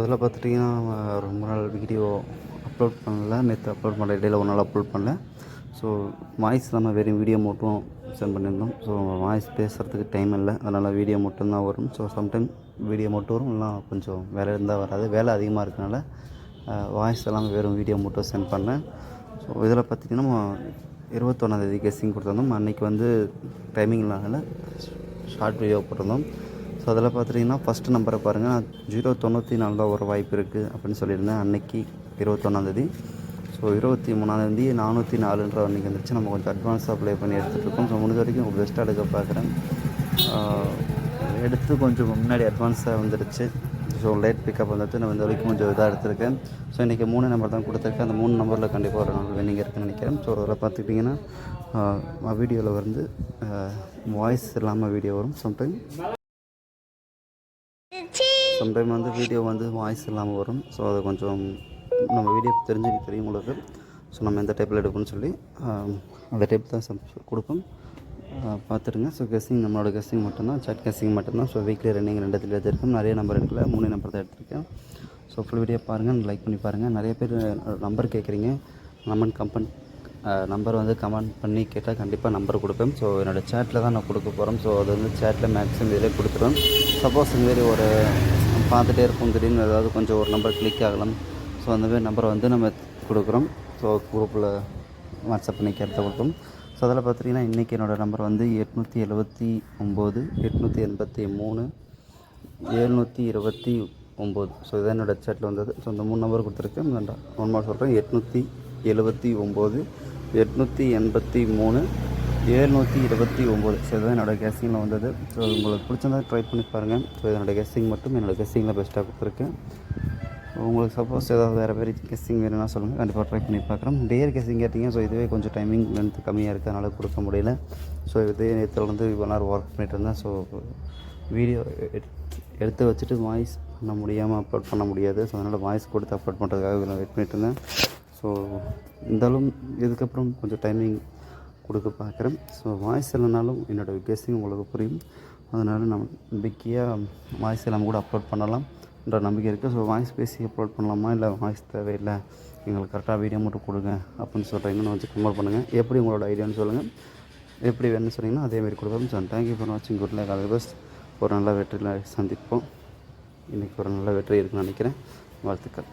அதில் பார்த்துட்டிங்கன்னா ரொம்ப நாள் வீடியோ அப்லோட் பண்ணல. நேற்று அப்லோட் பண்ண இடையில ஒரு நாள் அப்லோட் பண்ணல. ஸோ வாய்ஸ் இல்லாமல் வெறும் வீடியோ மட்டும் சென்ட் பண்ணியிருந்தோம். ஸோ வாய்ஸ் பேசுகிறதுக்கு டைம் இல்லை, அதனால் வீடியோ மட்டும்தான் வரும். ஸோ சம்டைம் வீடியோ மட்டும் வரும், இல்லைனா கொஞ்சம் வேலை இருந்தால் வராது. வேலை அதிகமாக இருக்கனால வாய்ஸ் இல்லாமல் வெறும் வீடியோ மட்டும் சென்ட் பண்ணேன். ஸோ இதில் பார்த்திங்கன்னா 21ஆந்தேதி கெஸ்ஸிங் கொடுத்துருந்தோம். அன்றைக்கி வந்து டைமிங் இல்லாதனால ஷார்ட் வீடியோ போட்டிருந்தோம். ஸோ அதில் பார்த்துட்டிங்கன்னா ஃபஸ்ட்டு நம்பரை பாருங்கள், 094 தான் ஒரு வாய்ப்பு இருக்குது அப்படின்னு சொல்லியிருந்தேன் அன்னைக்கு 21ஆந்தேதி. ஸோ 23ஆந்தேதி 404ன்ற அன்றைக்கி வந்துருச்சு. நம்ம கொஞ்சம் அட்வான்ஸாக ப்ளே பண்ணி எடுத்துகிட்ருக்கோம். ஸோ முடிஞ்ச வரைக்கும் பெஸ்ட்டாக எடுக்க பார்க்குறேன். எடுத்து கொஞ்சம் முன்னாடி அட்வான்ஸாக வந்துடுச்சு. ஸோ லேட் பிக்கப் வந்துட்டு நான் இந்த வரைக்கும் கொஞ்சம் இதாக எடுத்திருக்கேன். ஸோ இன்றைக்கி 3 நம்பர் தான் கொடுத்துருக்கேன். அந்த 3 நம்பரில் கண்டிப்பாக ஒரு நாள் வின்னிங் இருக்குதுன்னு நினைக்கிறேன். ஸோ அதில் பார்த்துக்கிட்டிங்கன்னா வீடியோவில் வந்து வாய்ஸ் இல்லாமல் வீடியோ வரும். சம்டைம் வந்து வீடியோ வந்து வாய்ஸ் இல்லாமல் வரும். ஸோ அது கொஞ்சம் நம்ம வீடியோ தெரிஞ்சுக்க தெரியும் உங்களுக்கு. ஸோ நம்ம எந்த டைப்பில் எடுப்போம்னு சொல்லி அந்த டைப் தான் கொடுப்போம், பார்த்துருங்க. ஸோ கெஸ்ஸிங் நம்மளோட கெஸ்ஸிங் மட்டும்தான், சாட் கெஸ்ஸிங் மட்டும்தான். ஸோ வீக்லி ரன்னிங் 2 இடத்துல எடுத்திருக்கேன். நிறைய நம்பர் எடுக்கல, 3 நம்பர் தான் எடுத்திருக்கேன். ஸோ ஃபுல் வீடியோ பாருங்கள், லைக் பண்ணி பாருங்கள். நிறைய பேர் நம்பர் கேட்குறீங்க. நம்பர் வந்து கமெண்ட் பண்ணி கேட்டால் கண்டிப்பாக நம்பர் கொடுப்பேன். ஸோ என்னோடய சேட்டில் தான் நான் கொடுக்க போகிறேன். ஸோ அது வந்து சேட்டில் மேக்ஸிமம் இதிலே கொடுத்துருவேன். சப்போஸ் இந்தமாரி ஒரு பார்த்துட்டே இருப்போம், திடீர்னு ஏதாவது கொஞ்சம் ஒரு நம்பர் கிளிக் ஆகலாம். ஸோ அந்தமாரி நம்பரை வந்து நம்ம கொடுக்குறோம். ஸோ குரூப்பில் வாட்ஸ்அப் பண்ணி கேட்டு கொடுத்தோம். ஸோ அதில் பார்த்துட்டிங்கன்னா இன்றைக்கி என்னோடய நம்பர் வந்து 879 883 729. ஸோ இதான் என்னோடய சேட்டில் வந்தது. ஸோ இந்த 3 நம்பர் கொடுத்துருக்கேன். ஒன் மார்க் சொல்கிறேன், 879 883 729. ஸோ இதுதான் என்னோடய கெஸ்ஸிங்கில் வந்தது. ஸோ உங்களுக்கு பிடிச்சிருந்தா ட்ரை பண்ணி பாருங்கள். ஸோ என்னோடய கெஸ்ஸிங் மட்டும் என்னோடய கெஸ்ஸிங்கில் பெஸ்ட்டாக கொடுத்துருக்கேன். உங்களுக்கு சப்போஸ் ஏதாவது வேறு கெஸ்ஸிங் வேணும்னா சொல்லுங்கள், கண்டிப்பாக ட்ரை பண்ணி பார்க்குறோம். டேர் கெஸ்ஸிங் கேட்டிங்க. ஸோ இதுவே கொஞ்சம் டைமிங் லென்த் கம்மியாக இருக்குது, அதனால் கொடுக்க முடியல. ஸோ இதே நேரத்தில் வந்து இவ்வளோ நேரம் ஒர்க் பண்ணிகிட்டு இருந்தேன். ஸோ வீடியோ எடுத்து வச்சுட்டு வாய்ஸ் பண்ண முடியாமல் அப்லோட் பண்ண முடியாது. ஸோ அதனால் வாய்ஸ் கொடுத்து அப்லோட் பண்ணுறதுக்காக நான் வெயிட் பண்ணிட்டு இருந்தேன். ஸோ இருந்தாலும் இதுக்கப்புறம் கொஞ்சம் டைமிங் கொடுக்க பார்க்குறேன். ஸோ வாய்ஸ் இல்லைனாலும் என்னோடய கெஸ்ஸிங் உங்களுக்கு புரியும். அதனால் நம்ம நம்பிக்கையாக வாய்ஸ் இல்லாமல் கூட அப்லோட் பண்ணலாம்ன்ற நம்பிக்கை இருக்குது. ஸோ வாய்ஸ் பேசி அப்லோட் பண்ணலாமா, இல்லை வாய்ஸ் தேவையில்லை, எங்களுக்கு கரெக்டாக வீடியோ மட்டும் கொடுங்க அப்படின்னு சொல்கிறீங்கன்னு வச்சு கமெண்ட் பண்ணுங்கள். எப்படி உங்களோட ஐடியான்னு சொல்லுங்கள். எப்படி வேணும்னு சொன்னீங்கன்னா அதேமாரி கொடுப்போம். ஸோ தேங்க்யூ ஃபார் வாட்சிங். Good like, all the best. ஒரு நல்ல வெற்றியில் சந்திப்போம். இன்றைக்கி ஒரு நல்ல வெற்றி இருக்குன்னு நினைக்கிறேன். வாழ்த்துக்கள்.